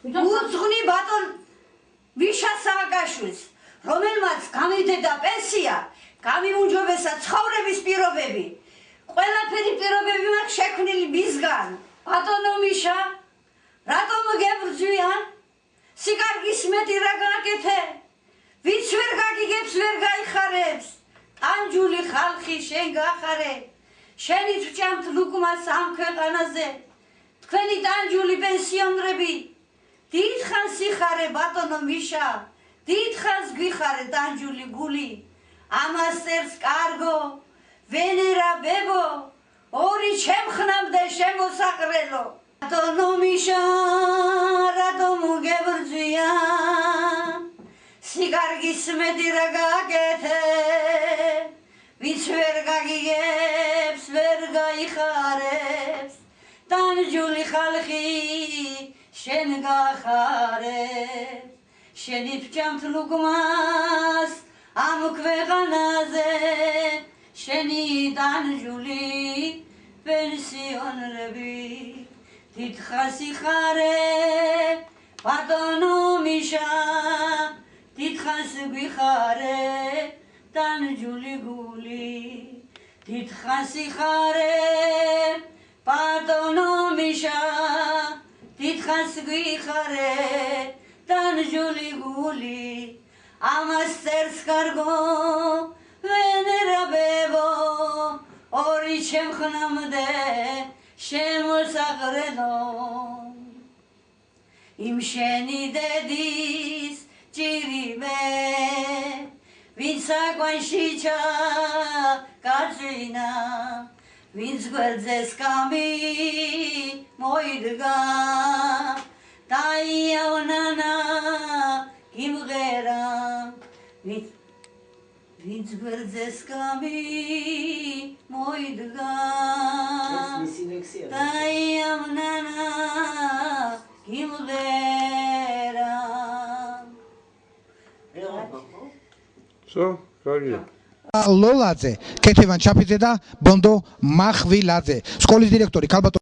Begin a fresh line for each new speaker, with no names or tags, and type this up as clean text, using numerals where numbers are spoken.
უძღვნი ბატონ ვიშა სააკაშვილს, რომელმაც გამიდედა პენსია, გამიმუნჯობესა ცხოვრების პირობები. ყველაფერი პირობები მაქვს შექმნილი მისგან. ბატონო მიშა, რატომ გებრძვიან? სიკარგის მეტი რა გაკეთე? ვინც ვერ გაგიგებს, ვერ გაიხარებს. ტანჯული ხალხი შენ გახარე. შენი ვჭამთ ლუკმას ამ ქვეყანაზე. თქვენი ტანჯული პენსიონერები დიდხანს იხარე ბატონო მიშა, დიდხანს გვიხარე ტანჯული გული. ამას წერს კარგო, ვენერა ბებო, ორი ჩემხნამდე შემოსაყრელო. ბატონო მიშა, რატომ გებრძვიან? სიკარგის მეტი რა გაკეთე? ვინც ვერ გაგიგებს, ვერ გაიხარებს. ტანჯული ხალხი შენ გახარებს. შენი ვჭამთ ლუკმას ამ ქვეყანაზე. შენი ტანჯული პენსიონერები დიდხანს იხარე ბატონო მიშა, დიდხანს გვიხარე ტანჯული გული. დიდხანს იხარე ბატონო მიშა, დიდხანს გვიხარე ტანჯული გული. ამას წერს კარგო, ვენერა ბებო, ორი ჩემხნამდე შემოსაყრელო. იმ შენი დედის ჭირიმე, ვინც საკვანში ჩაგაწვინა, ვინც გვერდზე სკამი მოიდგა. დაიავნანა გიმღერა, ვინც გვერდზე სკამი მოიდგა. დაიავნანა გიმღერა.
ლოლაძე, კეთევან ჩაფიძე და ბონდო მახვილაძე. სკოლის დირექტორი ქალბატონი